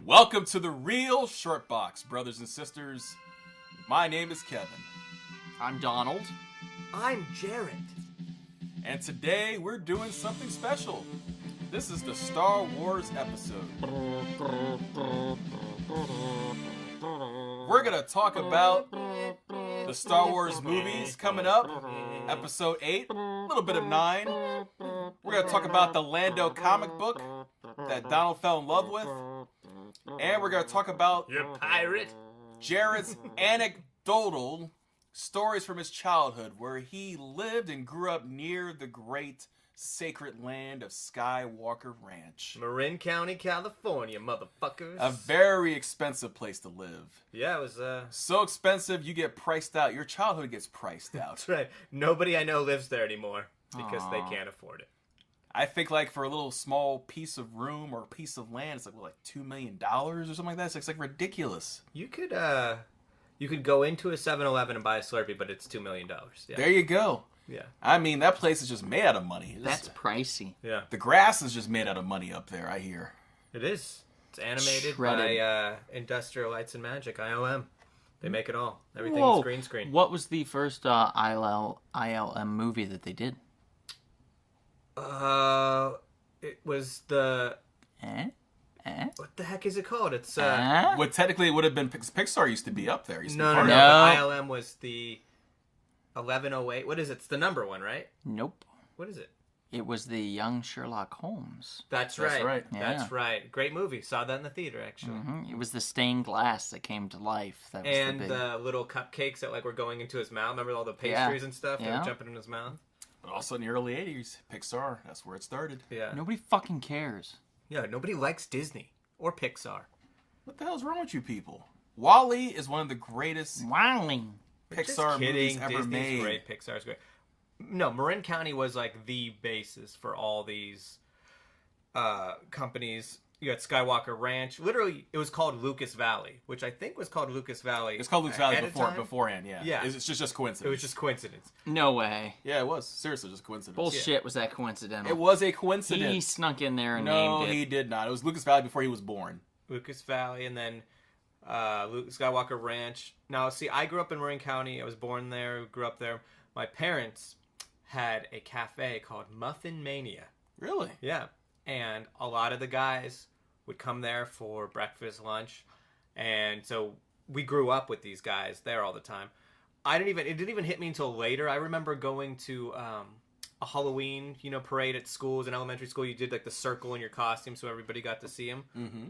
Welcome to the Real Short Box, brothers and sisters. My name is Kevin. I'm Donald. I'm Jarrett. And today we're doing something special. This is the Star Wars episode. We're going to talk about the Star Wars movies coming up, episode 8, a little bit of 9. We're going to talk about the Lando comic book that Donald fell in love with. And we're going to talk about You pirate. Jarrett's anecdotal stories from his childhood where he lived and grew up near the great sacred land of Skywalker Ranch. Marin County, California, motherfuckers. A very expensive place to live. Yeah, it was, So expensive, you get priced out. Your childhood gets priced out. That's right. Nobody I know lives there anymore because they Aw. can't afford it. I think like for a little small piece of room or piece of land, it's like $2 million or something like that. It's like ridiculous. You could go into a 7-Eleven and buy a Slurpee, but it's $2 million. Yeah. There you go. Yeah. I mean, that place is just made out of money. That's pricey. Yeah. The grass is just made out of money up there, I hear. It is. It's animated Shredded. by Industrial Lights and Magic, IOM. They make it all. Everything's Whoa. green screen. What was the first ILM movie that they did? It was the... What the heck is it called? It's, Well, technically, it would have been Pixar used to be up there. Used to be No. part of it. No. The ILM was the 1108. What is it? It's the number one, right? Nope. What is it? It was the young Sherlock Holmes. That's That's right. right. That's right. Great movie. Saw that in the theater, actually. It was the stained glass that came to life. That was And the the big... little cupcakes that were going into his mouth. Remember all the pastries and stuff that Yeah. were jumping in his mouth? But also in the early 80s, Pixar, that's where it started. Yeah. Nobody fucking cares. Yeah, nobody likes Disney or Pixar. What the hell's wrong with you people? WALL-E is one of the greatest Wowing. Pixar movies ever Disney's made. great. Pixar's great. No, Marin County was like the basis for all these companies. You had Skywalker Ranch. Literally, it was called Lucas Valley, which I think was called Lucas Valley. It's called Lucas Valley ahead of time. beforehand, yeah. Yeah. It's just coincidence. It was just coincidence. No way. Yeah, it was. Seriously, just coincidence. Bullshit was that coincidental. It was a coincidence. He snuck in there and No, named it. he did not. It was Lucas Valley before he was born. Lucas Valley, and then Skywalker Ranch. Now, see, I grew up in Marin County. I was born there, grew up there. My parents had a cafe called Muffin Mania. Really? Yeah, and a lot of the guys would come there for breakfast, lunch, and so we grew up with these guys there all the time. It didn't even hit me until later. I remember going to a Halloween, parade at schools. In elementary school, you did like the circle in your costume, so everybody got to see them. Mm-hmm.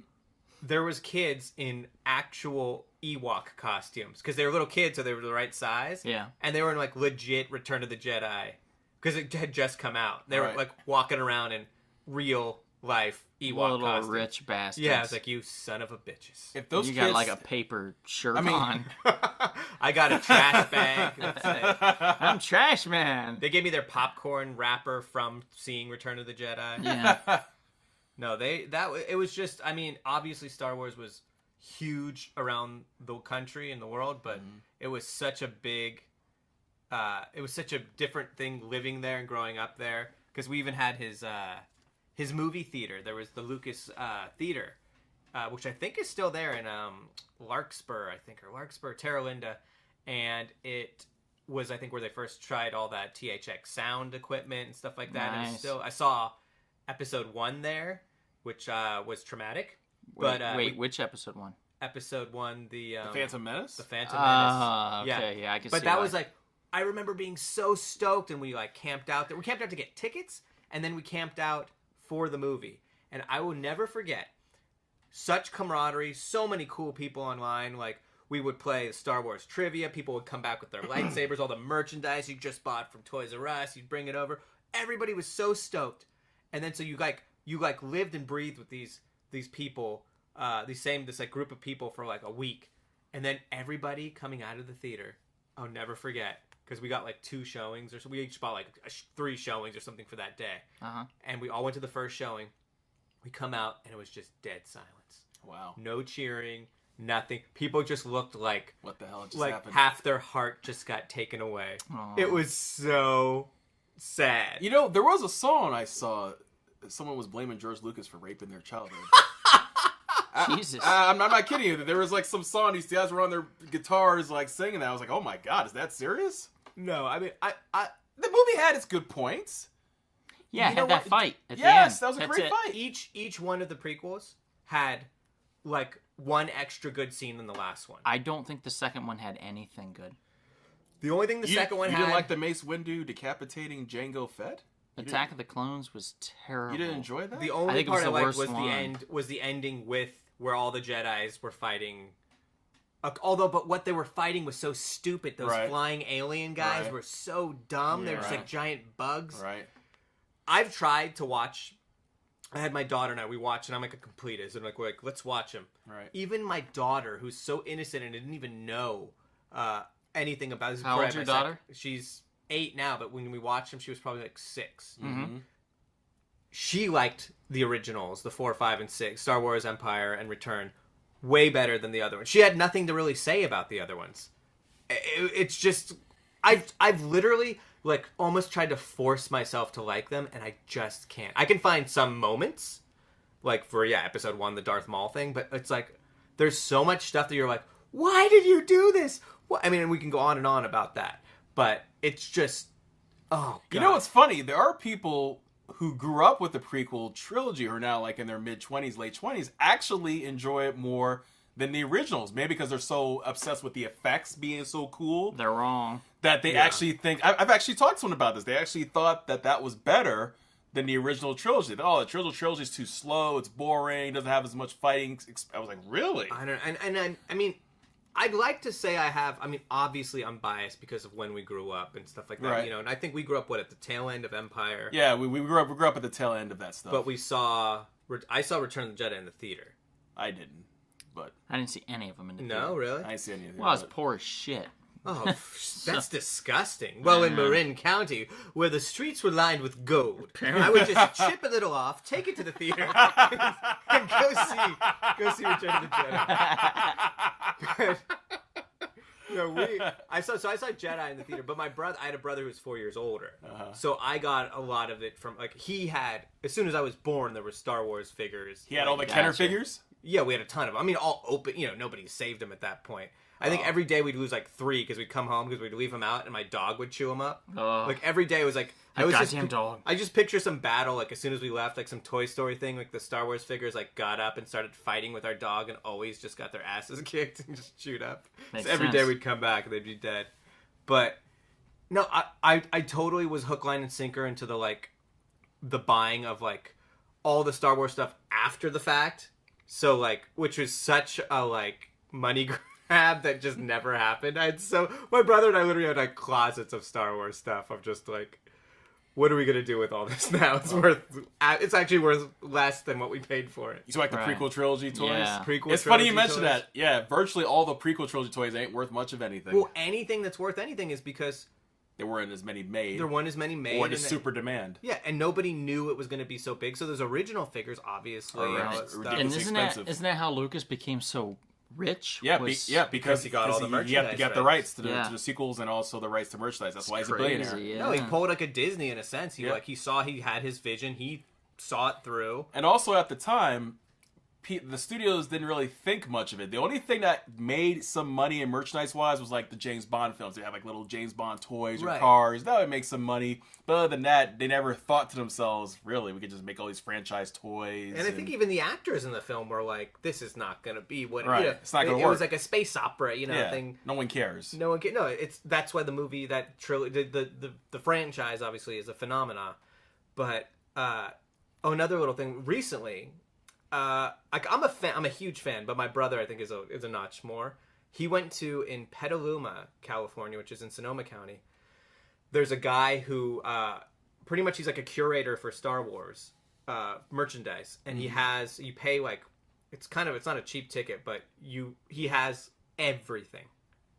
There was kids in actual Ewok costumes because they were little kids, so they were the right size. Yeah. And they were in like legit Return of the Jedi because it had just come out. They were Right. like walking around in real life Ewok Little costumes. rich bastards. Yeah, it's like, you son of a bitches. If those you kids... got like a paper shirt I mean- on. I got a trash bag. That's it. I'm trash man. They gave me their popcorn wrapper from seeing Return of the Jedi. Yeah. No, it was just, I mean, obviously Star Wars was huge around the country and the world, but it was such a big, it was such a different thing living there and growing up there, because we even had his movie theater. There was the Lucas Theater, which I think is still there in Larkspur, Terra Linda, and it was, I think, where they first tried all that THX sound equipment and stuff like that. And Nice. still, I saw Episode 1 there, which was traumatic. Wait, But which episode one? Episode 1, the Phantom Menace? the Phantom Menace. Okay, yeah, I can see But that why. was like, I remember being so stoked, and we like camped out there. We camped out to get tickets, and then we camped out for the movie. And I will never forget such camaraderie, so many cool people online. Like, we would play Star Wars trivia. People would come back with their lightsabers, all the merchandise you just bought from Toys R Us. You'd bring it over. Everybody was so stoked. And then so you lived and breathed with these people, this group of people for like a week. And then everybody coming out of the theater, I'll never forget, because we got like 2 showings, or so we each bought like 3 showings or something for that day. And we all went to the first showing. We come out and it was just dead silence. Wow. No cheering, nothing. People just looked like What the hell just like happened? half their heart just got taken away. Aw. It was so sad. There was a song I saw. Someone was blaming George Lucas for raping their childhood. Jesus. I'm not kidding you. There was like some song these guys were on their guitars like singing that. I was like, oh my god, is that serious? No, I mean, The movie had its good points. Yeah, You know had that what? fight at the end. Yes, that was a That's great it. fight. each one of the prequels had like one extra good scene than the last one. I don't think the second one had anything good. The only thing the second one you had... didn't like the Mace Windu decapitating Jango Fett? Attack of the Clones was terrible. You didn't enjoy that? The I only think it was part I the liked worst was one. the ending with where all the Jedis were fighting. But what they were fighting was so stupid. Those Right. flying alien guys Right. were so dumb. They were just Right. like giant bugs. Right. I've tried to watch. I had my daughter and we watched, and I'm like a completist. And we're like, let's watch them. Right. Even my daughter, who's so innocent and didn't even know anything about this. How old's your daughter? She's 8 now, but when we watched them, she was probably like 6. Mm-hmm. She liked the originals, the 4, 5, and 6, Star Wars, Empire, and Return, way better than the other ones. She had nothing to really say about the other ones. It's just, I've literally like almost tried to force myself to like them, and I just can't. I can find some moments, like for episode 1, the Darth Maul thing, but it's like there's so much stuff that you're like, why did you do this? What? I mean, and we can go on and on about that, but it's just, oh god. You know what's funny? There are people who grew up with the prequel trilogy who are now like in their mid-20s, late 20s, actually enjoy it more than the originals. Maybe because they're so obsessed with the effects being so cool They're wrong. that they actually think... I've actually talked to someone about this. They actually thought that was better than the original trilogy. Oh, the original trilogy is too slow, it's boring, doesn't have as much fighting. I was like, really? I don't, and I mean, I'd like to say I have. I mean, obviously, I'm biased because of when we grew up and stuff like that. Right. You know, and I think we grew up at the tail end of Empire. Yeah, we grew up at the tail end of that stuff. But I saw Return of the Jedi in the theater. I didn't. But I didn't see any of them in the No, theater. really? I didn't see anything. Well, I was poor as shit. Oh, that's disgusting. Well, in Marin County, where the streets were lined with gold, I would just chip a little off, take it to the theater, and go see Return of the Jedi. I saw Jedi in the theater, but I had a brother who was 4 years older, so I got a lot of it from he had. As soon as I was born, there were Star Wars figures. He had all the Kenner figures? Yeah, we had a ton of them. I mean, all open. You know, nobody saved them at that point. I think every day we'd lose like 3 because we'd come home because we'd leave them out and my dog would chew them up. Like every day was like goddamn dog. I just picture some battle like as soon as we left, like some Toy Story thing, like the Star Wars figures like got up and started fighting with our dog and always just got their asses kicked and just chewed up. So every day we'd come back and they'd be dead. But no, I totally was hook, line, and sinker into the buying of like all the Star Wars stuff after the fact. So like, which was such a like money grab that just never happened. My brother and I literally had like closets of Star Wars stuff. I'm just like, what are we gonna do with all this now? It's actually worth less than what we paid for it. You like the prequel trilogy toys? Yeah. It's funny you mentioned that. Yeah, virtually all the prequel trilogy toys ain't worth much of anything. Well, anything that's worth anything is because there weren't as many made. there weren't as many made. Or the super demand. Yeah, and nobody knew it was going to be so big. So those original figures, obviously. Right. And Ridiculous. And expensive. isn't that how Lucas became so rich? Yeah, Was- because he got all the merchandise He got the rights. rights to the sequels and also the rights to merchandise. That's why he's a crazy, billionaire. yeah. No, he pulled like a Disney in a sense. He Yeah. he saw he had his vision. He saw it through. And also at the time, the studios didn't really think much of it. The only thing that made some money in merchandise-wise was like the James Bond films. They have like little James Bond toys or Right. cars. That would make some money. But other than that, they never thought to themselves, really, we could just make all these franchise toys. And I think even the actors in the film were like, "This is not going to be what Right. You know, It's not gonna It work. was like a space opera, yeah, thing. no one cares. No one can. No, that's why the movie, that trilogy, the franchise obviously is a phenomenon. But another little thing recently, I'm a huge fan, but my brother I think is a notch more. He went to in Petaluma, California, which is in Sonoma County. There's a guy who pretty much he's like a curator for Star Wars merchandise, and you pay like it's not a cheap ticket, but he has everything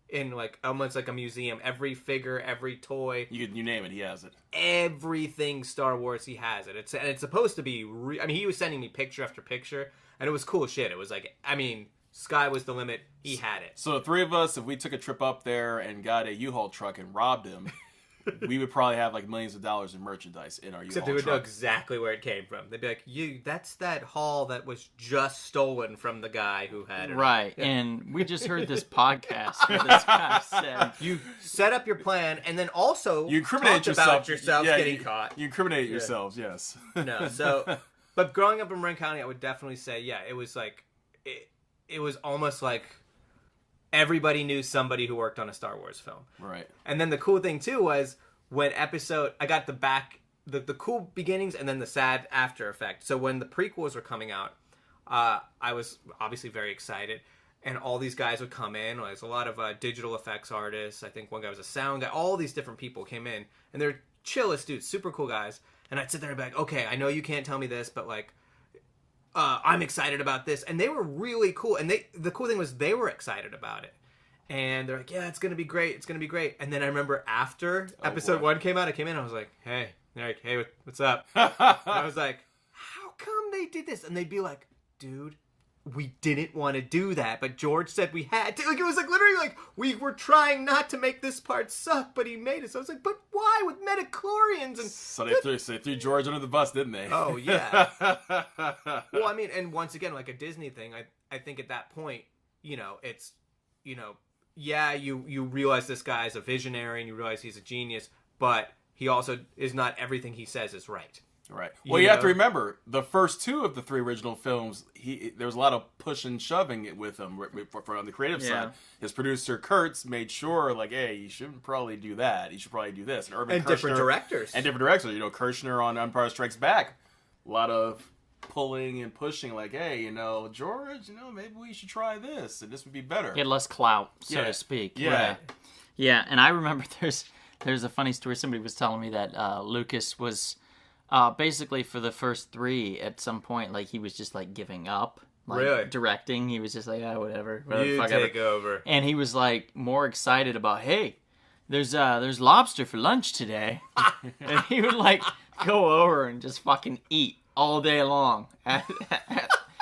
in like almost like a museum. Every figure, every toy, You name it, he has it. everything Star Wars, he has it. It's supposed to be. I mean, he was sending me picture after picture, and it was cool shit. It was like, I mean, sky was the limit. He had it. So the three of us, if we took a trip up there and got a U-Haul truck and robbed him, we would probably have like millions of dollars in merchandise in our U-Haul Except they would know truck. exactly where it came from. They'd be like, that's that haul that was just stolen from the guy who had it. Right, Yeah. and we just heard this podcast where this guy said, You set up your plan, and then also You incriminate talked yourself. about yourselves Yeah, getting caught. You incriminate yourselves, yes. No, so, but growing up in Marin County, I would definitely say, yeah, it was like, it was almost like everybody knew somebody who worked on a Star Wars film. Right. And then the cool thing too was when I got the cool beginnings and then the sad after effect. So when the prequels were coming out, I was obviously very excited. And all these guys would come in. There's a lot of digital effects artists. I think one guy was a sound guy. All these different people came in. And they're chillest dudes, super cool guys. And I'd sit there and be like, okay, I know you can't tell me this, but like, I'm excited about this. And they were really cool. And the cool thing was they were excited about it. And they're like, yeah, it's going to be great. It's going to be great. And then I remember after episode 1 came out, I came in, I was like, hey, they're like, hey, what's up? And I was like, how come they did this? And they'd be like, dude, we didn't want to do that, but George said we had to. Like, it was like literally like we were trying not to make this part suck, but he made it. So I was like, but why with metachlorians and So they threw George under the bus, didn't they? Oh yeah. Well, I mean, and once again, like a Disney thing, I think at that point, it's, yeah, you realize this guy's a visionary and you realize he's a genius, but he also is not everything he says is right. Right. Well, you have to remember, the first 2 of the 3 original films, there was a lot of push and shoving with him on the creative side. His producer, Kurtz, made sure, like, hey, you shouldn't probably do that. You should probably do this. And Different directors. And different directors. Kirshner on Empire Strikes Back. A lot of pulling and pushing, like, hey, George, maybe we should try this, and this would be better. he had less clout, so to speak. Yeah. Right. Yeah, and I remember there's a funny story. Somebody was telling me that Lucas was... basically for the first 3, at some point, like, he was just, like, giving up. Like, Really? directing. He was just like, whatever. You take over. And he was, like, more excited about, hey, there's lobster for lunch today. And he would, like, go over and just fucking eat all day long at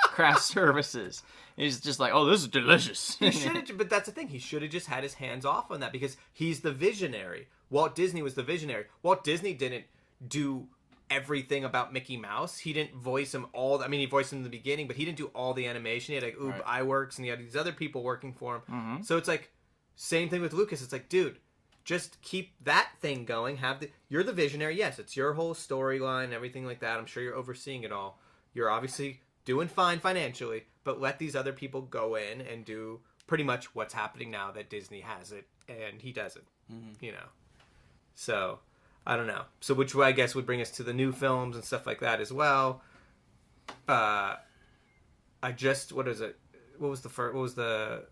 craft services. He's just like, oh, this is delicious. He should have, but that's the thing. He should have just had his hands off on that because he's the visionary. Walt Disney was the visionary. Walt Disney didn't do everything about Mickey Mouse. He didn't voice him all. I mean, he voiced him in the beginning, but he didn't do all the animation. He had like iWorks, and he had these other people working for him. Mm-hmm. So it's like same thing with Lucas. It's like, dude, just keep that thing going. You're the visionary. Yes, it's your whole storyline, everything like that. I'm sure you're overseeing it all. You're obviously doing fine financially, but let these other people go in and do pretty much what's happening now that Disney has it and he doesn't. Mm-hmm. So. I don't know. So which I guess would bring us to the new films and stuff like that as well. What is it? What was the first? What was the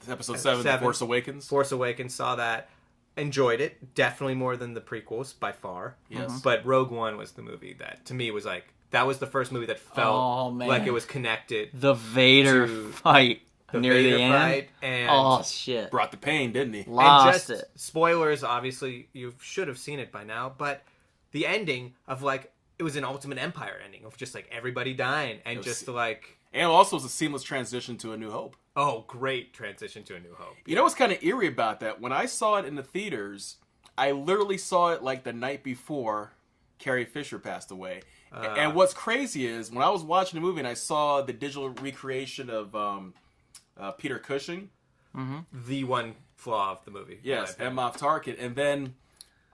episode 7, Force Awakens? Force Awakens, saw that. Enjoyed it. Definitely more than the prequels, by far. Yes. But Rogue One was the movie that, to me, was like, that was the first movie that felt like it was connected. The Vader fight. Near Vader the end. Fight, and oh shit! Brought the pain, didn't he? Lost and just, it. Spoilers, obviously, you should have seen it by now. But the ending of like it was an Ultimate Empire ending of just like everybody dying and just like. And also, it was a seamless transition to A New Hope. Oh, great transition to A New Hope. You know what's kind of eerie about that? When I saw it in the theaters, I literally saw it like the night before Carrie Fisher passed away. And what's crazy is when I was watching the movie and I saw the digital recreation of. Peter Cushing. Mm-hmm. The one flaw of the movie. Yes, and Moff Tarkin. And then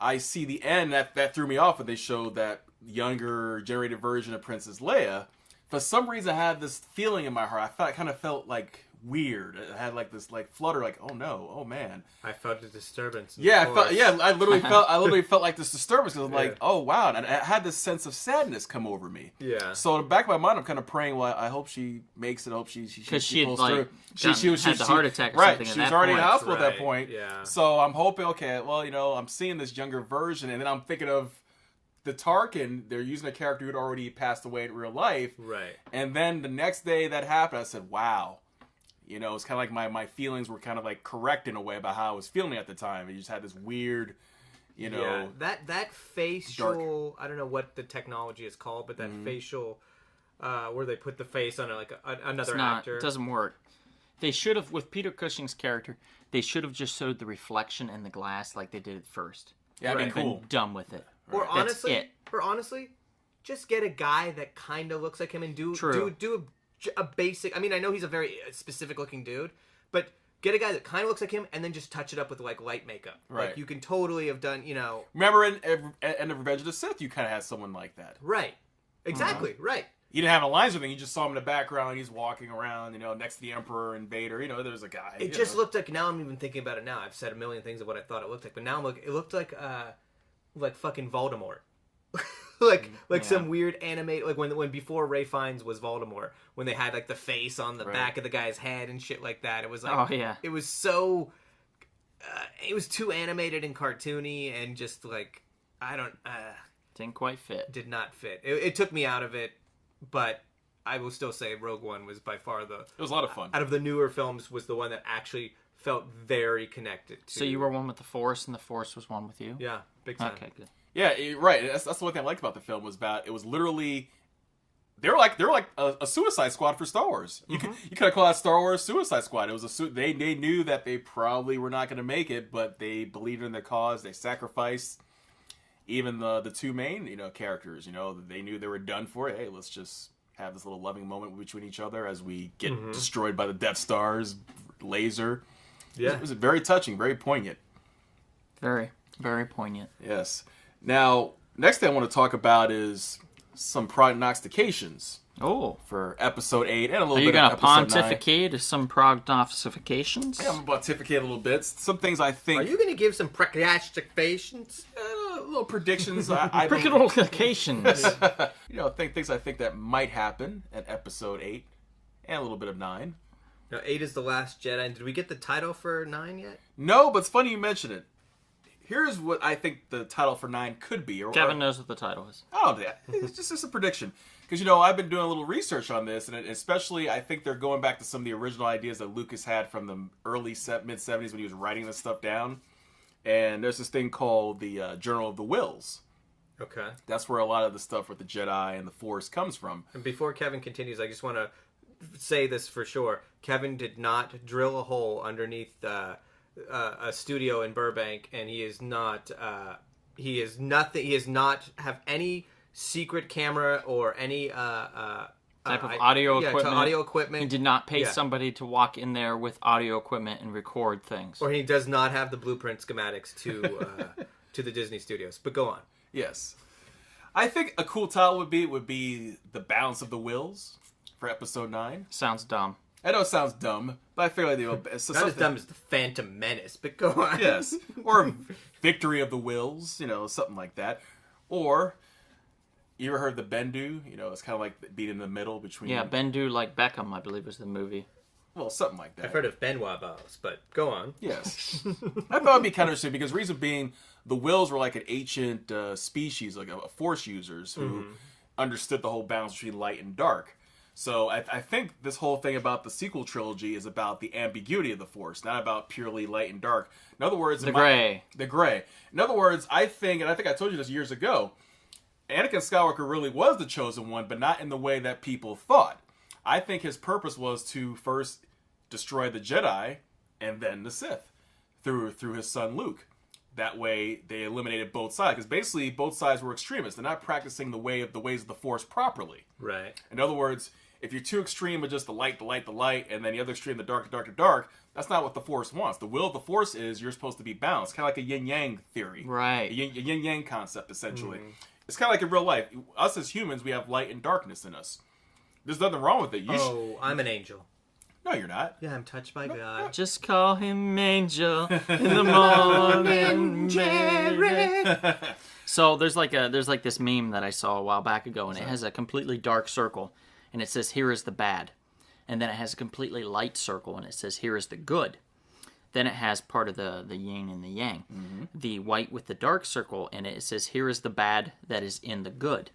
I see the end, that threw me off when they showed that younger generated version of Princess Leia. For some reason, I had this feeling in my heart. I kind of felt like weird. I had like this like flutter, like, oh no, oh man. I felt a disturbance. I literally felt like this disturbance because I'm like, oh wow, and I had this sense of sadness come over me. Yeah. So in the back of my mind, I'm kind of praying, well, I hope she makes it. I hope she pulls through. She had the heart attack or right. something. She was already in the hospital at that point. Yeah. So I'm hoping, okay, well, I'm seeing this younger version, and then I'm thinking of the Tarkin. They're using a character who had already passed away in real life. Right. And then the next day that happened, I said, wow. It's kind of like my feelings were kind of like correct in a way about how I was feeling at the time. You just had this weird, Yeah, that facial, dark. I don't know what the technology is called, but that facial, where they put the face on another actor. It doesn't work. They should have, with Peter Cushing's character, they should have just showed the reflection in the glass like they did at first. Yeah, that'd be Been cool. done with it. Or That's it. honestly, just get a guy that kind of looks like him and do a basic. I mean, I know he's a very specific looking dude, but get a guy that kind of looks like him and then just touch it up with like light makeup. Right. Like you can totally have done, Remember in End of Revenge of the Sith, you kind of had someone like that. Right. Exactly. Right. He didn't have any lines or anything. You just saw him in the background. He's walking around, next to the Emperor and Vader. There's a guy. It just looked like. Now I'm even thinking about it. Now I've said a million things of what I thought it looked like, but now it looked like fucking Voldemort. like some weird anime, like when before Ray Fiennes was Voldemort, when they had like the face on the back of the guy's head and shit like that. It was like, it was so, it was too animated and cartoony and just like, Didn't quite fit. Did not fit. It took me out of it, but I will still say Rogue One was by far it was a lot of fun. Out of the newer films, was the one that actually felt very connected to. So you were one with the Force, and the Force was one with you? Yeah, big time. Okay, good. Yeah, right. That's the one thing I liked about the film was it was literally they were like a Suicide Squad for Star Wars. You could have called that Star Wars Suicide Squad. It was they knew that they probably were not going to make it, but they believed in their cause. They sacrificed even the two main characters. They knew they were done for it. Hey, let's just have this little loving moment between each other as we get destroyed by the Death Star's laser. Yeah, it was very touching, very poignant. Very, very poignant. Yes. Now, next thing I want to talk about is some prognostications. Oh. For episode 8 and a little bit of episode 9. Are you going to pontificate or some prognostications? Yeah, I'm going to pontificate a little bit. Some things I think... Are you going to give some prognostications? Little predictions. Prognostications. Things I think that might happen in episode 8 and a little bit of 9. Now, 8 is The Last Jedi. Did we get the title for 9 yet? No, but it's funny you mention it. Here's what I think the title for 9 could be. Kevin knows what the title is. Oh, yeah. It's just a prediction. Because, I've been doing a little research on this, and especially I think they're going back to some of the original ideas that Lucas had from the early mid-70s when he was writing this stuff down. And there's this thing called the Journal of the Wills. Okay. That's where a lot of the stuff with the Jedi and the Force comes from. And before Kevin continues, I just want to say this for sure. Kevin did not drill a hole underneath a studio in Burbank, and he is not have any secret camera or any type of audio equipment. He did not pay somebody to walk in there with audio equipment and record things. Or he does not have the blueprint schematics to the Disney studios. But go on. Yes. I think a cool title would be The Balance of the Wills for episode 9. Sounds dumb. I know it sounds dumb, but I feel like it's not as dumb as the Phantom Menace, but go on. Yes. Or Victory of the Wills, something like that. Or, you ever heard the Bendu? It's kind of like being in the middle between... Yeah, Bendu like Beckham, I believe was the movie. Well, something like that. I've heard of Benoit Bows, but go on. Yes. I thought it'd be kind of interesting because reason being, the Wills were like an ancient species, like a Force users who understood the whole balance between light and dark. So I think this whole thing about the sequel trilogy is about the ambiguity of the Force, not about purely light and dark. In other words... The gray. In other words, I think I told you this years ago, Anakin Skywalker really was the chosen one, but not in the way that people thought. I think his purpose was to first destroy the Jedi and then the Sith through his son Luke. That way, they eliminated both sides. Because basically, both sides were extremists. They're not practicing the ways of the Force properly. Right. In other words... If you're too extreme with just the light, and then the other extreme, the dark, that's not what the Force wants. The will of the Force is you're supposed to be balanced. Kind of like a yin-yang theory. Right. A yin-yang concept, essentially. It's kind of like in real life. Us as humans, we have light and darkness in us. There's nothing wrong with it. I'm an angel. No, you're not. Yeah, I'm touched by God. Just call him Angel in the morning, Jarrett. So there's like this meme that I saw a while back ago, and it has a completely dark circle. And it says, here is the bad. And then it has a completely light circle, and it says, here is the good. Then it has part of the yin and the yang. Mm-hmm. The white with the dark circle in it, it says, here is the bad that is in the good.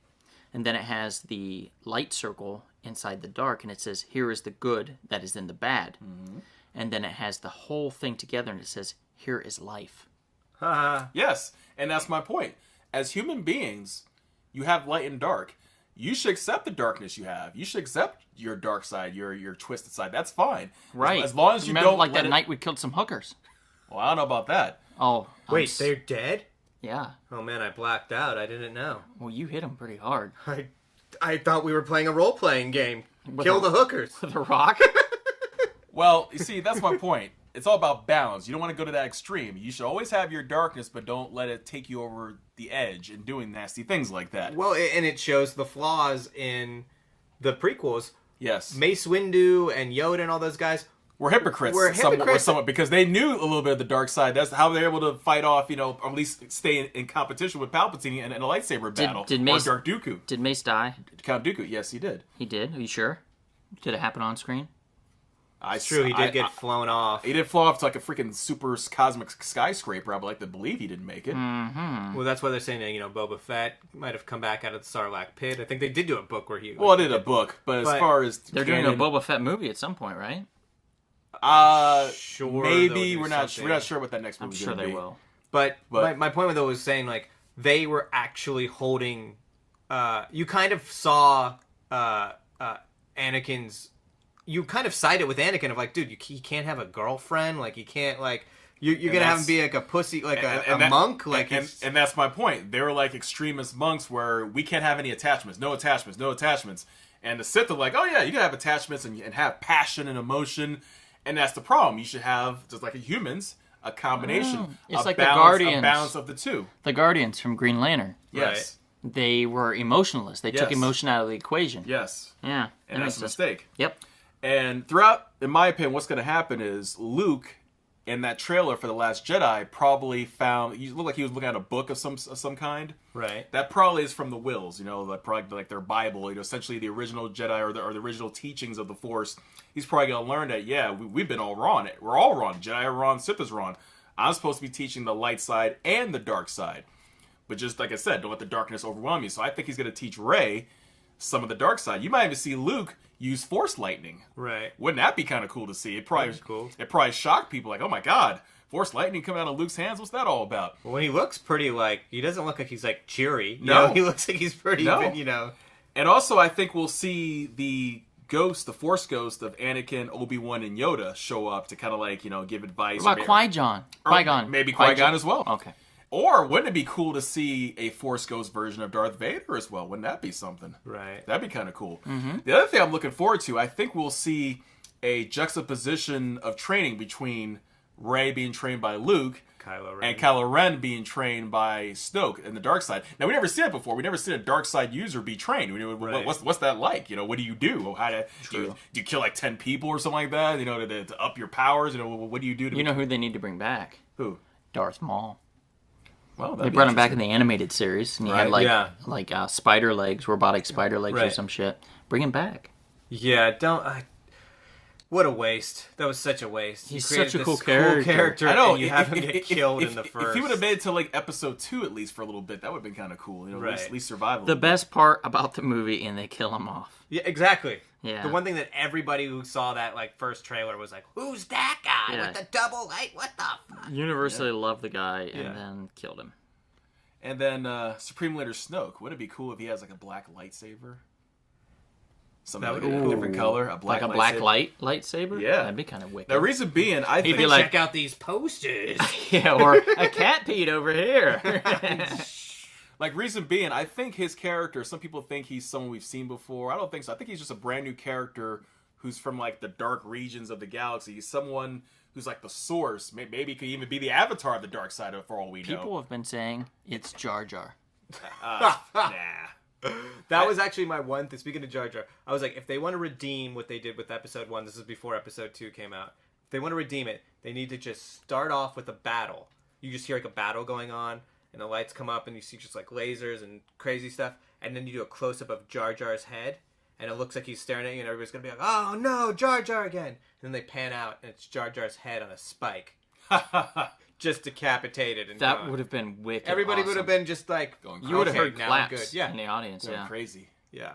And then it has the light circle inside the dark, and it says, here is the good that is in the bad. Mm-hmm. And then it has the whole thing together, and it says, here is life. Yes, and that's my point. As human beings, you have light and dark. You should accept the darkness you have. You should accept your dark side, your twisted side. That's fine. Right. As long as you Remember, don't like that night we killed some hookers. Well, I don't know about that. Oh. Wait, they're dead? Yeah. Oh man, I blacked out. I didn't know. Well, you hit him pretty hard. I thought we were playing a role-playing game. With Kill the hookers. With a rock? Well, you see, that's my point. It's all about balance. You don't want to go to that extreme. You should always have your darkness, but don't let it take you over the edge and doing nasty things like that. Well, and it shows the flaws in the prequels. Yes. Mace Windu and Yoda and all those guys We're hypocrites. We're hypocrites. Somewhat, because they knew a little bit of the dark side. That's how they're able to fight off, or at least stay in competition with Palpatine in a lightsaber battle. Did Mace, or Dark Dooku. Did Mace die? Count Dooku, yes, he did. He did? Are you sure? Did it happen on screen? It's true, he did get flown off. He did fall off to like a freaking super cosmic skyscraper. I would like to believe he didn't make it. Mm-hmm. Well, that's why they're saying that, Boba Fett might have come back out of the Sarlacc pit. I think they did do a book where he... Well, I did a book, but as far as they're doing a Boba Fett movie at some point, right? Sure. Maybe we're not sure what that next movie is going to be. I'm sure they will. But my point though was saying like they were actually holding. You kind of saw Anakin's. You kind of sided with Anakin of like, dude, he can't have a girlfriend. Like he can't like. You're gonna have him be like a pussy, like a monk, like. And that's my point. They were like extremist monks where we can't have any attachments, no attachments, no attachments. And the Sith are like, oh yeah, you can have attachments and have passion and emotion. And that's the problem. You should have, just like humans, a combination. It's like balance, the Guardians. A balance of the two. The Guardians from Green Lantern. Yes. Right. They were emotionless. They took emotion out of the equation. Yes. Yeah. And that's a mistake. Yep. And throughout, in my opinion, what's going to happen is Luke, in that trailer for The Last Jedi, probably found, he looked like he was looking at a book of some kind. Right. That probably is from the Wills, probably like their Bible, essentially the original Jedi or the original teachings of the Force. He's probably going to learn that, we've been all wrong. We're all wrong. Jedi are wrong, Sith is wrong. I'm supposed to be teaching the light side and the dark side. But just like I said, don't let the darkness overwhelm you. So I think he's going to teach Rey some of the dark side. You might even see Luke use Force lightning. Right. Wouldn't that be kind of cool to see? It probably cool. It probably shocked people. Like, oh my god, Force lightning coming out of Luke's hands. What's that all about? Well, he looks pretty he doesn't look like he's like cheery. No, he looks like he's pretty. And also, I think we'll see the Force ghost of Anakin, Obi-Wan, and Yoda show up to kind of give advice. What about Qui-Gon? Qui-Gon. Maybe Qui-Gon as well. Okay. Or wouldn't it be cool to see a Force Ghost version of Darth Vader as well? Wouldn't that be something? Right. That'd be kind of cool. Mm-hmm. The other thing I'm looking forward to, I think we'll see a juxtaposition of training between Rey being trained by Luke and Kylo Ren being trained by Snoke in the dark side. Now, we never seen it before. We never seen a dark side user be trained. Right. What's that like? What do you do? Do you kill like 10 people or something like that? To up your powers? What do you do? You know who they need to bring back? Who? Darth Maul. Well, they brought him back in the animated series, and he had spider legs, robotic spider legs or some shit. Bring him back. Yeah, what a waste. That was such a waste. He's such a cool character. I know. And you have him get killed in the first. If he would have made it to like episode 2 at least for a little bit, that would have been kind of cool. At least survival. The best part about the movie, and they kill him off. Yeah, exactly. Yeah. The one thing that everybody who saw that first trailer was like, "Who's that guy with the double light? What the fuck?" Universally loved the guy and then killed him. And then Supreme Leader Snoke. Wouldn't it be cool if he has like a black lightsaber? Something like a different color, a black lightsaber. Yeah, that'd be kind of wicked. The reason being, I think check out these posters. Yeah, or a cat peed over here. Reason being, I think his character. Some people think he's someone we've seen before. I don't think so. I think he's just a brand new character who's from the dark regions of the galaxy. He's someone who's like the source. Maybe could even be the avatar of the dark side, for all we know. People have been saying it's Jar Jar. Nah. That was actually my one thing. Speaking of Jar Jar, I was like, if they want to redeem what they did with episode 1, this is before episode 2 came out. If they want to redeem it, they need to just start off with a battle. You just hear a battle going on, and the lights come up, and you see just lasers and crazy stuff, and then you do a close-up of Jar Jar's head, and it looks like he's staring at you, and everybody's going to be like, oh no, Jar Jar again. And then they pan out, and it's Jar Jar's head on a spike. Just decapitated. And that would have been wicked. Everybody would have been just going crazy. You would have heard now claps in the audience. Going crazy. Yeah.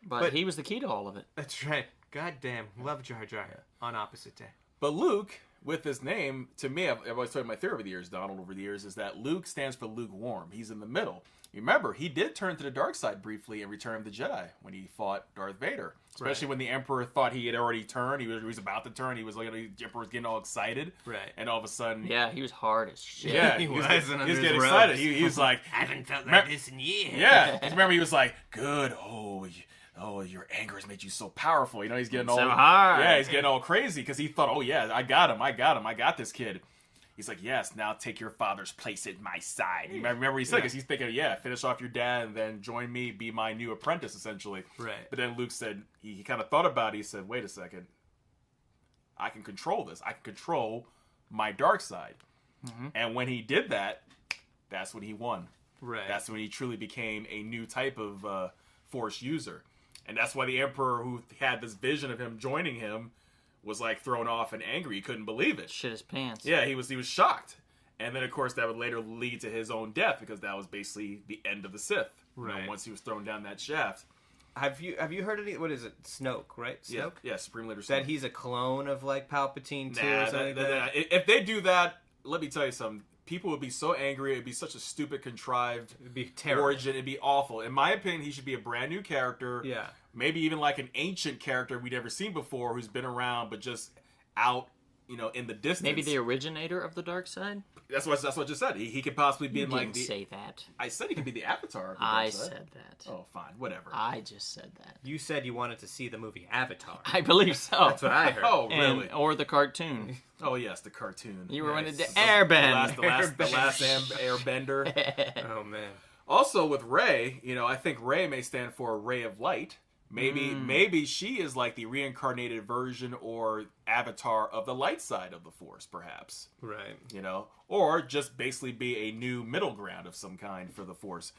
But he was the key to all of it. That's right. God damn. Love Jar Jar on opposite day. But Luke, with his name, to me, I've always told you my theory over the years, Donald, over the years, is that Luke stands for lukewarm. He's in the middle. remember, he did turn to the dark side briefly in Return of the Jedi when he fought Darth Vader. Especially when the Emperor thought he had already turned. He was about to turn. He was like, the Emperor was getting all excited. Right. And all of a sudden... Yeah, he was hard as shit. Yeah, he was getting excited. He was like... I haven't felt like this in years. Yeah. Remember, he was like, good. Oh, your anger has made you so powerful. You know, he's getting all... So hard. Yeah, he's getting all crazy because he thought, oh, yeah, I got him. I got this kid. He's like, yes, now take your father's place at my side. Remember he said, because he's thinking, yeah, finish off your dad and then join me, be my new apprentice, essentially. Right. But then Luke said, he kind of thought about it. He said, wait a second. I can control this. I can control my dark side. Mm-hmm. And when he did that, that's when he won. Right. That's when he truly became a new type of Force user. And that's why the Emperor, who had this vision of him joining him, was like thrown off and angry. He couldn't believe it. Shit his pants. Yeah, he was shocked. And then of course that would later lead to his own death because that was basically the end of the Sith. Right. You know, once he was thrown down that shaft. Have you heard any? What is it? Snoke, right? Snoke. Yeah, Supreme Leader Snoke. That he's a clone of like Palpatine too, or something like that. If they do that, let me tell you something. People would be so angry. It'd be such a stupid, contrived It'd be terrible. origin. It'd be awful. In my opinion, he should be a brand new character. Yeah. Maybe even like an ancient character we'd never seen before, who's been around but just out, in the distance. Maybe the originator of the dark side? That's what I just said. He could possibly be You in didn't like the. say that. I said he could be the Avatar. Of the I dark side. said that. Oh, fine, whatever. I just said that. You said you wanted to see the movie Avatar. I believe so. That's what I heard. Oh, And- really? or the cartoon. Oh, yes, the cartoon. You were into Yes. Airbend. The last Airbender. Oh man. Also, with Rey, I think Rey may stand for a ray of light. Maybe she is like the reincarnated version or avatar of the light side of the Force, perhaps. Right. Or just basically be a new middle ground of some kind for the Force.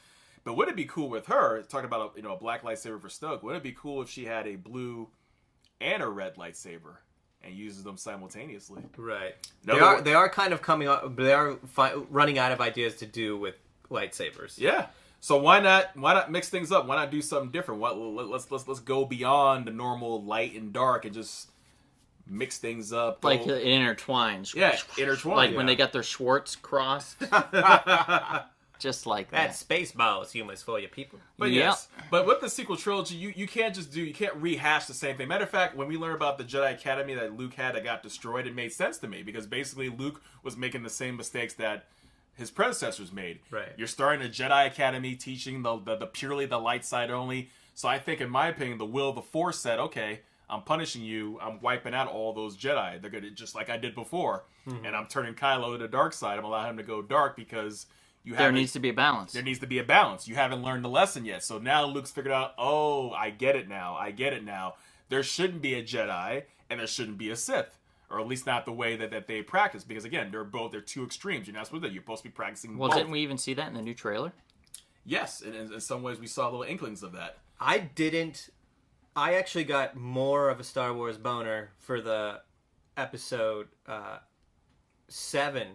But would it be cool with her, talking about a black lightsaber for Snoke, would it be cool if she had a blue and a red lightsaber and uses them simultaneously? Right. No, They are kind of coming up. They are running out of ideas to do with lightsabers. Yeah. So why not mix things up? Why not do something different? Let's go beyond the normal light and dark and just mix things up. Like it intertwines. Yeah, intertwine. Like when they got their Schwartz crossed. Just like that. That's Spaceballs humors for you people. But Yep. yes, but with the sequel trilogy, you can't rehash the same thing. Matter of fact, when we learned about the Jedi Academy that Luke had that got destroyed, it made sense to me because basically Luke was making the same mistakes that his predecessors made. Right. You're starting a Jedi Academy teaching the purely the light side only. So I think, in my opinion, the will of the Force said, okay, I'm punishing you. I'm wiping out all those Jedi. They're gonna just like I did before, and I'm turning Kylo to the dark side. I'm allowing him to go dark because there needs to be a balance. There needs to be a balance. You haven't learned the lesson yet. So now Luke's figured out, oh, I get it now. There shouldn't be a Jedi, and there shouldn't be a Sith. Or at least not the way that they practice. Because, again, they're two extremes. You're not supposed to. You're supposed to be practicing both. Didn't we even see that in the new trailer? Yes. In some ways, we saw little inklings of that. I didn't. I actually got more of a Star Wars boner for the episode 7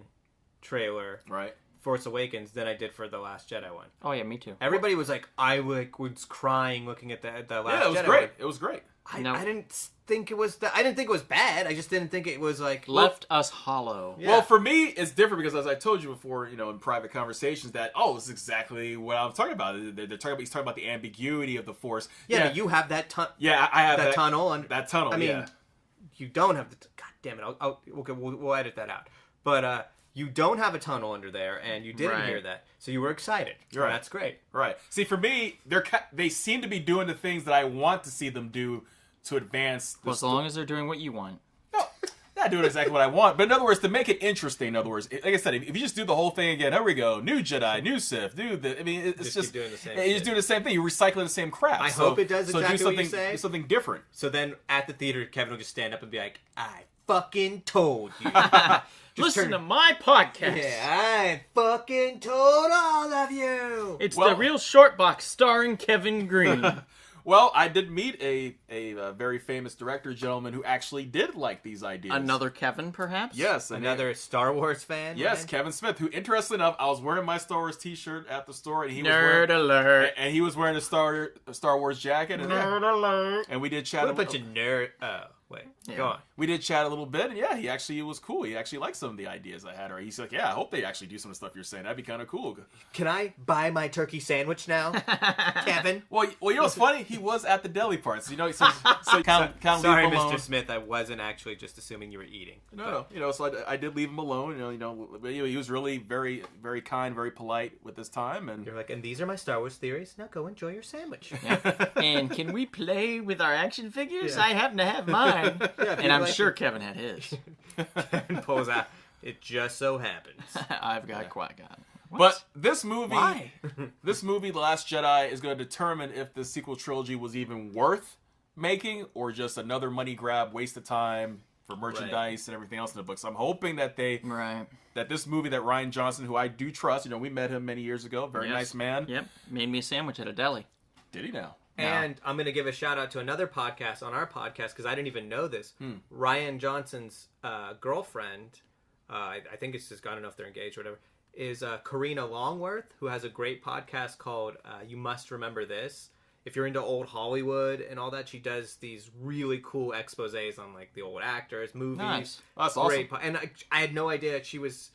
trailer, Right. Force Awakens, than I did for the Last Jedi one. Oh, yeah, me too. Everybody was like, I was crying looking at the Last Jedi. Yeah, it was one. great. It was great. I didn't think it was I didn't think it was bad. I just didn't think it was like Left us hollow. Yeah. Well, for me, it's different because, as I told you before, in private conversations, that this is exactly what I'm talking about. He's talking about the ambiguity of the Force. Yeah, but you have that tunnel. Yeah, I have that tunnel. That tunnel. I mean, yeah. you don't have the. God damn it! Okay, we'll edit that out. But you don't have a tunnel under there, and you didn't Right. hear that, so you were excited. You're right. That's great. Right. See, for me, they seem to be doing the things that I want to see them do to advance. Well, as long as they're doing what you want. No, not doing exactly what I want, but in other words, to make it interesting. In other words, like I said, if you just do the whole thing again, here we go, new Jedi, new Sith, it's just keep doing the same you're just shit. doing the same thing. You're recycling the same crap. I hope it does do exactly what you something, say. Do something different. So then at the theater, Kevin will just stand up and be like, "I fucking told you." Listen to my podcast. Yeah, I fucking told all of you. It's Well- the Real Short Box starring Kevin Green. Well, I did meet a very famous director gentleman who actually did like these ideas. Another Kevin, perhaps? Yes, and Another Star Wars fan. Yes, man? Kevin Smith, who, interestingly enough, I was wearing my Star Wars T-shirt at the store, and he Nerd was alert. and he was wearing a Star Wars jacket, and, Nerd alert. and we did chat. What a bunch of nerd. Wait, Yeah. go on. We did chat a little bit, and yeah, it was cool. He actually liked some of the ideas I had. Or he's like, yeah, I hope they actually do some of the stuff you're saying. That'd be kind of cool. Can I buy my turkey sandwich now, Kevin? Well, you know what's funny? He was at the deli part, so he says, so kind of Sorry, leave him alone. Mr. Smith. I wasn't actually just assuming you were eating. No, so I did leave him alone. But he was really very, very kind, very polite with his time, and You're like, and these are my Star Wars theories. Now go enjoy your sandwich. Yeah. And can we play with our action figures? Yeah. I happen to have mine. Yeah, And I'm sure Kevin had his. Kevin pulls out. It just so happens. I've got Qui-Gon. But this movie, Why? The Last Jedi, is going to determine if the sequel trilogy was even worth making or just another money grab, waste of time for merchandise and everything else in the book. So I'm hoping that that this movie that Rian Johnson, who I do trust, we met him many years ago, very nice man. Yep, made me a sandwich at a deli. Did he now? And I'm going to give a shout out to another podcast on our podcast because I didn't even know this. Rian Johnson's girlfriend, I think it's just, I don't know if they're engaged or whatever, is Karina Longworth, who has a great podcast called You Must Remember This. If you're into old Hollywood and all that, she does these really cool exposés on like the old actors, movies. Nice. That's awesome. And I had no idea that he was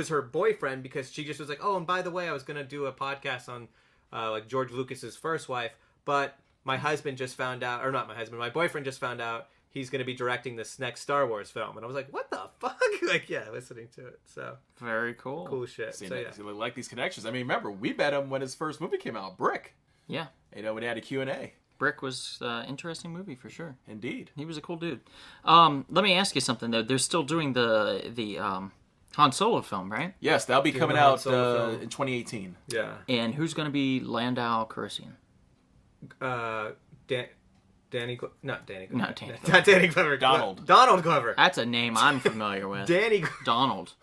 her boyfriend because she just was like, oh, and by the way, I was going to do a podcast on like George Lucas's first wife, but my husband just found out, or not my husband, my boyfriend just found out he's going to be directing this next Star Wars film. And I was like, what the fuck? Like, yeah, listening to it. So Very cool. cool shit. See, So, yeah. I like these connections. I mean, remember, we met him when his first movie came out, Brick. Yeah. When he had a Q&A. Brick was an interesting movie for sure. Indeed. He was a cool dude. Let me ask you something though. They're still doing the Han Solo film, right? Yes, that'll be coming Han out Solo film. in 2018. Yeah. And who's going to be Lando Calrissian? Danny Glover. Not Danny Glover. Not Danny Not Danny Glover. Donald. Donald Glover. That's a name I'm familiar with. Danny Donald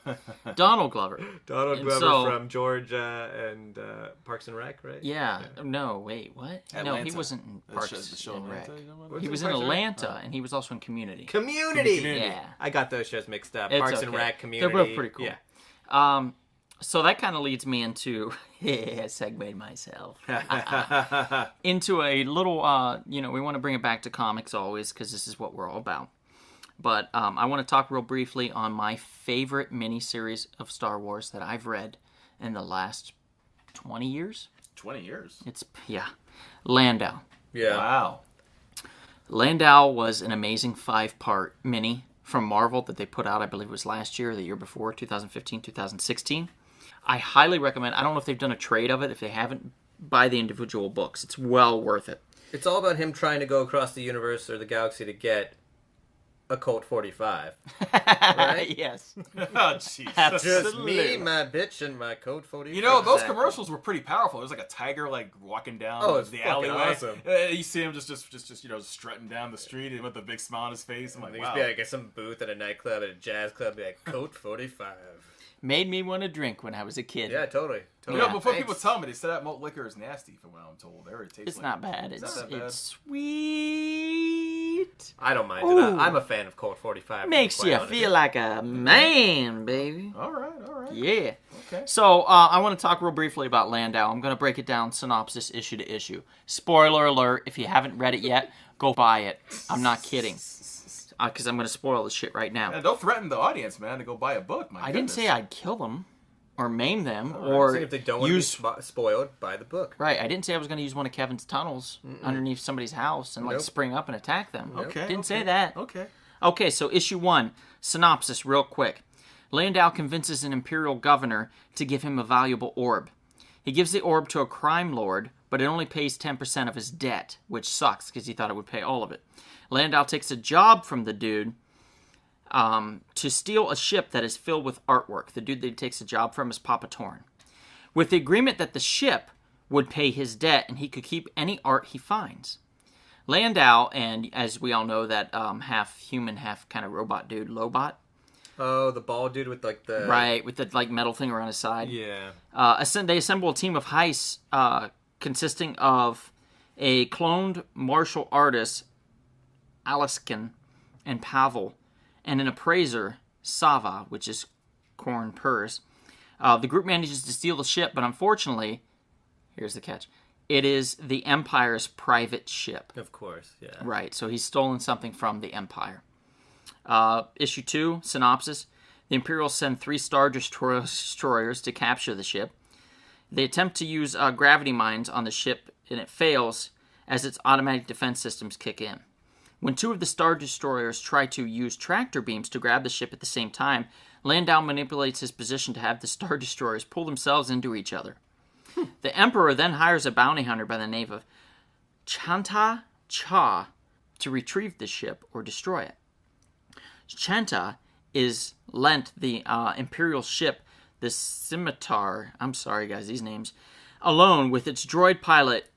Glover. Donald And Glover so- from Georgia and Parks and Rec, right? Yeah. No, wait, what? No, he Atlanta. wasn't in The Parks show and Rec. Atlanta, you know what? What's He in was in Parks and Rec? Atlanta, and he was also in Community. Community. Yeah. I got those shows mixed up. It's Parks and okay. Rec, Community. They're both pretty cool. Yeah. So that kind of leads me into segued myself into a little. We want to bring it back to comics always because this is what we're all about. But I want to talk real briefly on my favorite miniseries of Star Wars that I've read in the last 20 years. 20 years. It's Lando. Yeah. Wow. Lando was an amazing 5-part mini from Marvel that they put out, I believe it was last year or the year before, 2015, 2016. I highly recommend. I don't know if they've done a trade of it. If they haven't, buy the individual books. It's well worth it. It's all about him trying to go across the universe or the galaxy to get a Colt 45. Right? Yes. Oh, jeez. Just me, my bitch, and my Colt 45. You know, those Exactly. commercials were pretty powerful. There's like a tiger walking down it's the fucking alleyway. awesome. You see him just strutting down the street and with a big smile on his face. I'm like, There wow. used to be like some booth at a nightclub, at a jazz club, be like Colt 45. Made me want to drink when I was a kid. Yeah, totally. You know, Yeah. before people tell me, they said that malt liquor is nasty from what I'm told. They already taste It's like not bad. It's It's not that bad. sweet. I don't mind Ooh. it. I'm a fan of Colt 45. to be Makes quite you honest. feel like a man, baby. All right. Yeah. Okay. So I want to talk real briefly about Lando. I'm going to break it down synopsis issue to issue. Spoiler alert, if you haven't read it yet, go buy it. I'm not kidding. Because I'm going to spoil this shit right now. And don't threaten the audience, man, to go buy a book. I didn't say I'd kill them or maim them Right. or So if they don't want use... to be spoiled, buy the book. Right, I didn't say I was going to use one of Kevin's tunnels underneath somebody's house and like Nope. spring up and attack them. Okay. Didn't say that. Okay. Okay, so issue 1, synopsis real quick. Landau convinces an imperial governor to give him a valuable orb. He gives the orb to a crime lord, but it only pays 10% of his debt, which sucks because he thought it would pay all of it. Landau takes a job from the dude to steal a ship that is filled with artwork. The dude that he takes a job from is Papa Torn. With the agreement that the ship would pay his debt and he could keep any art he finds. Landau, and as we all know, that half human, half kind of robot dude, Lobot. Oh, the bald dude with like the... Right, with the like metal thing around his side. Yeah. They assemble a team of heists consisting of a cloned martial artist, Alaskan, and Pavel, and an appraiser, Sava, which is Corn Purse. The group manages to steal the ship, but unfortunately, here's the catch, It is the Empire's private ship. Of course, yeah. Right, so he's stolen something from the Empire. Issue 2, synopsis. The Imperials send 3 Star Destroyers to capture the ship. They attempt to use gravity mines on the ship, and it fails as its automatic defense systems kick in. When 2 of the Star Destroyers try to use tractor beams to grab the ship at the same time, Lando manipulates his position to have the Star Destroyers pull themselves into each other. The Emperor then hires a bounty hunter by the name of Chanta Cha to retrieve the ship or destroy it. Chanta is lent the Imperial ship, the Scimitar, I'm sorry guys, these names, alone with its droid pilot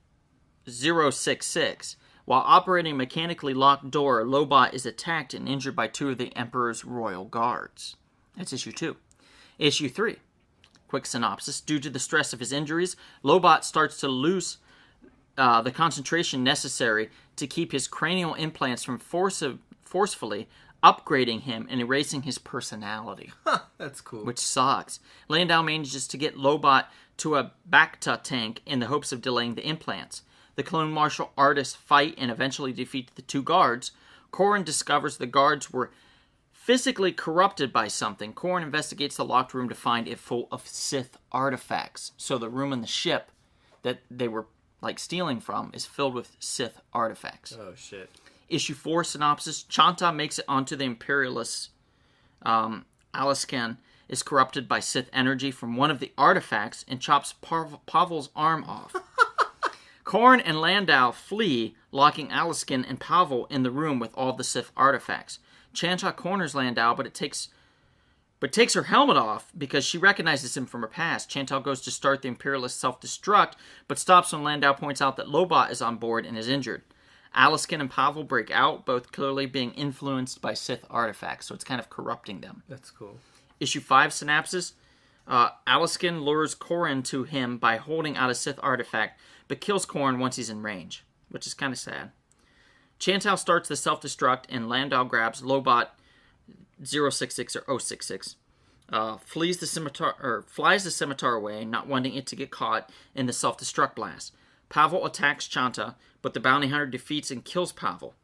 066. While operating a mechanically locked door, Lobot is attacked and injured by 2 of the Emperor's royal guards. That's issue 2. Issue 3. Quick synopsis. Due to the stress of his injuries, Lobot starts to lose the concentration necessary to keep his cranial implants from forcefully upgrading him and erasing his personality. That's cool. Which sucks. Lando manages to get Lobot to a Bacta tank in the hopes of delaying the implants. The clone martial artists fight and eventually defeat the 2 guards. Corran discovers the guards were physically corrupted by something. Corran investigates the locked room to find it full of Sith artifacts. So the room in the ship that they were stealing from is filled with Sith artifacts. Oh shit. Issue 4 synopsis. Chanta makes it onto the Imperialists. Alaskan is corrupted by Sith energy from one of the artifacts and chops Pavel's arm off. Corran and Lando flee, locking Alaskan and Pavel in the room with all the Sith artifacts. Chanta corners Lando, but takes her helmet off because she recognizes him from her past. Chantal goes to start the Imperialist self-destruct, but stops when Lando points out that Lobot is on board and is injured. Alaskan and Pavel break out, both clearly being influenced by Sith artifacts, so it's kind of corrupting them. That's cool. Issue 5 synopsis. Alaskan lures Corran to him by holding out a Sith artifact, but kills Corran once he's in range, which is kind of sad. Chantal starts the self-destruct, and Lando grabs Lobot 066 or 066, flies the scimitar away, not wanting it to get caught in the self-destruct blast. Pavel attacks Chanta, but the bounty hunter defeats and kills Pavel.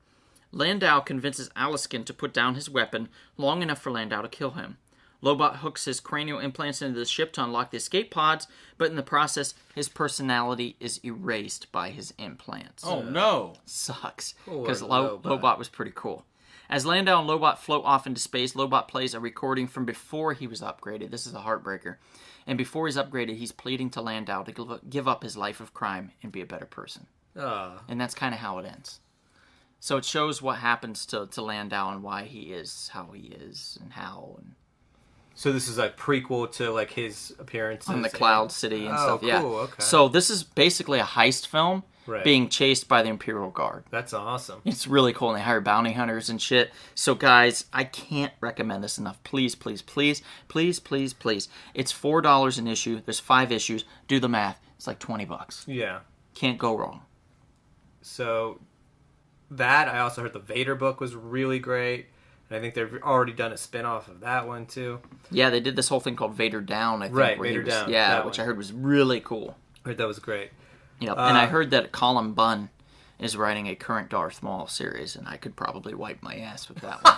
Lando convinces Alaskan to put down his weapon long enough for Lando to kill him. Lobot hooks his cranial implants into the ship to unlock the escape pods, but in the process, his personality is erased by his implants. Oh no. Sucks, Poor because Lobot. Lobot was pretty cool. As Lando and Lobot float off into space, Lobot plays a recording from before he was upgraded. This is a heartbreaker. And before he's upgraded, he's pleading to Lando to give up his life of crime and be a better person. And that's kind of how it ends. So it shows what happens to Lando and why he is how he is and how. And so this is like prequel to like his appearances on the Cloud City and stuff. Cool, Yeah. Okay. So this is basically a heist film being chased by the Imperial Guard. That's awesome. It's really cool, and they hire bounty hunters and shit. So guys, I can't recommend this enough. Please, please, please, please, please, please. It's $4 an issue. There's 5 issues. Do the math. It's like $20. Yeah. Can't go wrong. So that, I also heard the Vader book was really great. And I think they've already done a spin-off of that one too. Yeah, they did this whole thing called Vader Down, I think. Right, where Vader Down. Yeah, That which one. I heard was really cool. I heard that was great. Yep. And I heard that Colin Bunn is writing a current Darth Maul series, and I could probably wipe my ass with that one.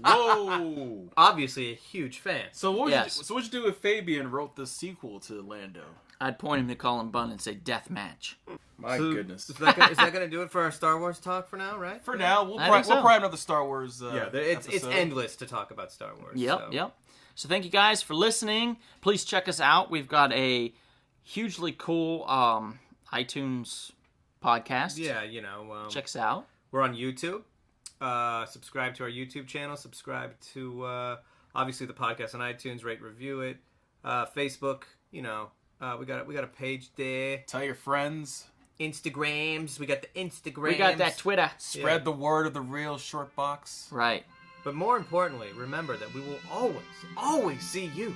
Whoa! Obviously a huge fan. So what would Yes. you do if Fabian wrote the sequel to Lando? I'd point him to Colin Bunn and say, death match. My So, goodness. Is that going to do it for our Star Wars talk for now, right? For now, we'll I probably, think so. we'll probably have another Star Wars It's episode. endless to talk about Star Wars. Yep. So thank you guys for listening. Please check us out. We've got a hugely cool iTunes podcast. Yeah, Check us out. we're on YouTube. Subscribe to our YouTube channel. Subscribe to obviously the podcast on iTunes. Rate, review it. Facebook. We got a page there. Tell your friends. Instagrams. We got the Instagrams. We got that Twitter. Spread the word of the real short box. Right. But more importantly, remember that we will always, always see you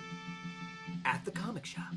at the comic shop.